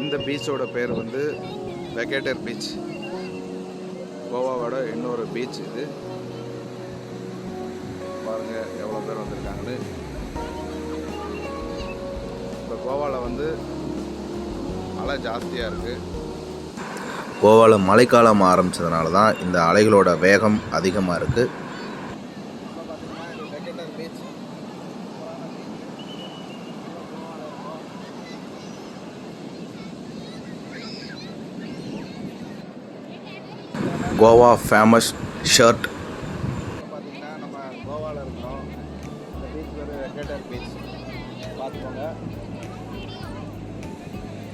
இந்த பீச்சோட பேர் வந்து வெகேட்டர் பீச். கோவாவோட இன்னொரு பீச் இது. பாருங்கள் எவ்வளோ பேர் வந்திருக்காங்கன்னு. இப்போ கோவாவில் வந்து அலை ஜாஸ்தியாக இருக்குது. கோவாவில் மழைக்காலம் ஆரம்பித்ததுனால தான் இந்த அலைகளோட வேகம் அதிகமாக இருக்குது. Goa famous shirt. பார்த்தீங்கன்னா நம்ம கோவாவில் இருக்கிறோம். இந்த பீச் பேர் வெகேட்டர் பீச். பார்த்துக்கோங்க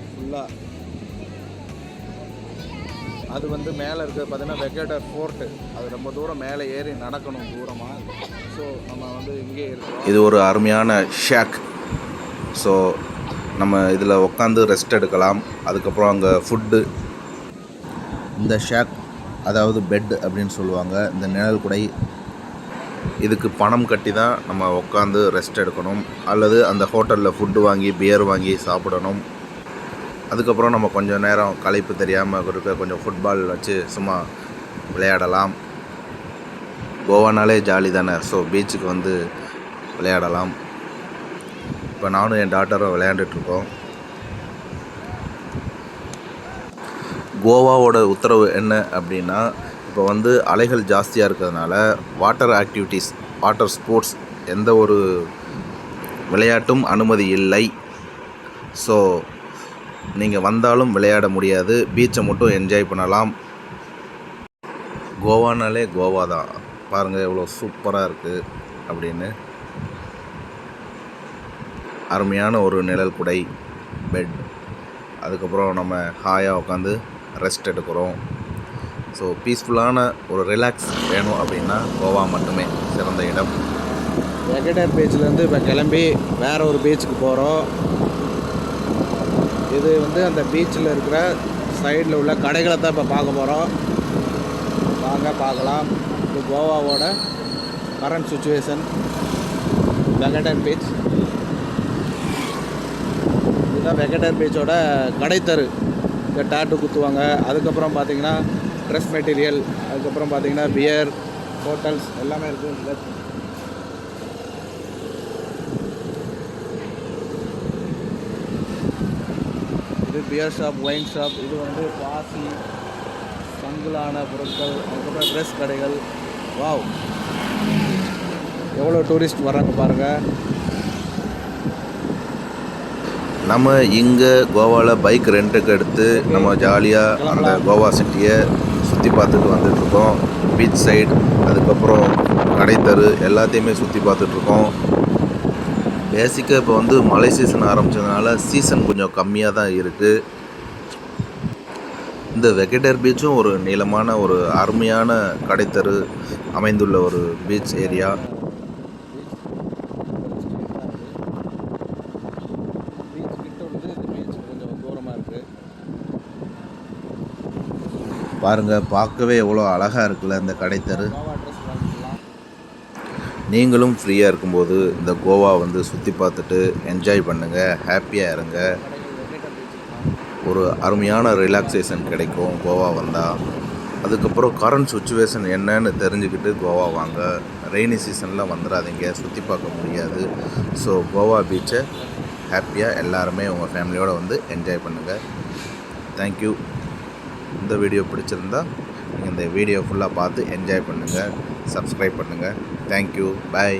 ஃபுல்லாக. அது வந்து மேலே இருக்கிறது பார்த்தீங்கன்னா வெகேட்டர் ஃபோர்ட்டு. அது ரொம்ப தூரம் மேலே ஏறி நடக்கணும் தூரமாக. ஸோ நம்ம வந்து இங்கே இருக்கோம். இது ஒரு அருமையான ஷேக். ஸோ நம்ம இதில் உட்காந்து ரெஸ்ட் எடுக்கலாம். அதுக்கப்புறம் அங்கே ஃபுட்டு. இந்த ஷேக் அதாவது பெட் அப்படின்னு சொல்லுவாங்க. இந்த நிழல் குடை, இதுக்கு பணம் கட்டி தான் நம்ம உட்காந்து ரெஸ்ட் எடுக்கணும். அல்லது அந்த ஹோட்டலில் ஃபுட்டு வாங்கி பியர் வாங்கி சாப்பிடணும். அதுக்கப்புறம் நம்ம கொஞ்சம் நேரம் களைப்பு தெரியாமல் இருக்க கொஞ்சம் ஃபுட்பால் வச்சு சும்மா விளையாடலாம். கோவானாலே ஜாலி தானே. ஸோ பீச்சுக்கு வந்து விளையாடலாம். இப்போ நானும் என் டாட்டரும் விளையாண்டுட்ருக்கோம். கோவாவோட உத்தரவு என்ன அப்படின்னா, இப்போ வந்து அலைகள் ஜாஸ்தியாக இருக்கிறதுனால வாட்டர் ஆக்டிவிட்டீஸ், வாட்டர் ஸ்போர்ட்ஸ் எந்த ஒரு விளையாட்டும் அனுமதி இல்லை. ஸோ நீங்கள் வந்தாலும் விளையாட முடியாது. பீச்சை மட்டும் என்ஜாய் பண்ணலாம். கோவானாலே கோவா தான். பாருங்கள் எவ்வளோ சூப்பராக இருக்குது அப்படின்னு. அருமையான ஒரு நிழல் குடை, பெட், அதுக்கப்புறம் நம்ம ஹாயாக உட்காந்து ரெஸ்ட் எடுக்கிறோம். ஸோ பீஸ்ஃபுல்லான ஒரு ரிலாக்ஸ் வேணும் அப்படின்னா கோவா மட்டுமே சிறந்த இடம். வெகேட்டர் பீச்சிலேருந்து இப்போ கிளம்பி வேறு ஒரு பீச்சுக்கு போகிறோம். இது வந்து அந்த பீச்சில் இருக்கிற சைடில் உள்ள கடைகளை தான் இப்போ பார்க்க போகிறோம். வாங்க பார்க்கலாம். இது கோவாவோட கரண்ட் சுச்சுவேஷன். வெகேட்டர் பீச் இதுதான் வெகேட்டர் பீச்சோட கடைத்தரு. இந்த டாட்டு குத்துவாங்க. அதுக்கப்புறம் பார்த்திங்கன்னா ட்ரெஸ் மெட்டீரியல், அதுக்கப்புறம் பார்த்திங்கன்னா பியர், ஹோட்டல்ஸ் எல்லாமே இருக்குது. இது பியர் ஷாப், ஒயின் ஷாப். இது வந்து பாசி, சங்குலான பொருட்கள், அதுக்கப்புறம் ட்ரெஸ் கடைகள். வாவ், எவ்வளோ டூரிஸ்ட் வர்றாங்க பாருங்கள். நம்ம இங்கே கோவாவில் பைக் ரெண்ட்டுக்கு எடுத்து நம்ம ஜாலியாக அந்த கோவா சிட்டியை சுற்றி பார்த்துட்டு வந்துட்டுருக்கோம். பீச் சைடு, அதுக்கப்புறம் கடைத்தரு எல்லாத்தையுமே சுற்றி பார்த்துட்ருக்கோம். பேசிக்காக இப்போ வந்து மழை சீசன் ஆரம்பித்ததுனால சீசன் கொஞ்சம் கம்மியாக தான் இருக்குது. இந்த வெகேட்டர் பீச்சும் ஒரு நீளமான ஒரு அருமையான கடைத்தரு அமைந்துள்ள ஒரு பீச் ஏரியா. பாருங்கள், பார்க்கவே எவ்வளோ அழகாக இருக்குல்ல இந்த கடைத்தரு. நீங்களும் ஃப்ரீயாக இருக்கும்போது இந்த கோவா வந்து சுற்றி பார்த்துட்டு என்ஜாய் பண்ணுங்கள், ஹாப்பியாக இருங்க. ஒரு அருமையான ரிலாக்ஸேஷன் கிடைக்கும் கோவா வந்தால். அதுக்கப்புறம் கரண்ட் சுச்சுவேஷன் என்னன்னு தெரிஞ்சுக்கிட்டு கோவா வாங்க. ரெய்னி சீசனில் வந்துடாதீங்க, சுற்றி பார்க்க முடியாது. ஸோ கோவா பீச்சை ஹாப்பியாக எல்லாருமே உங்கள் ஃபேமிலியோடு வந்து என்ஜாய் பண்ணுங்கள். தேங்க்யூ. இந்த வீடியோ பிடிச்சிருந்தா நீங்கள் இந்த வீடியோ ஃபுல்லாக பார்த்து என்ஜாய் பண்ணுங்கள். சப்ஸ்கிரைப் பண்ணுங்கள். தேங்க்யூ. பாய்.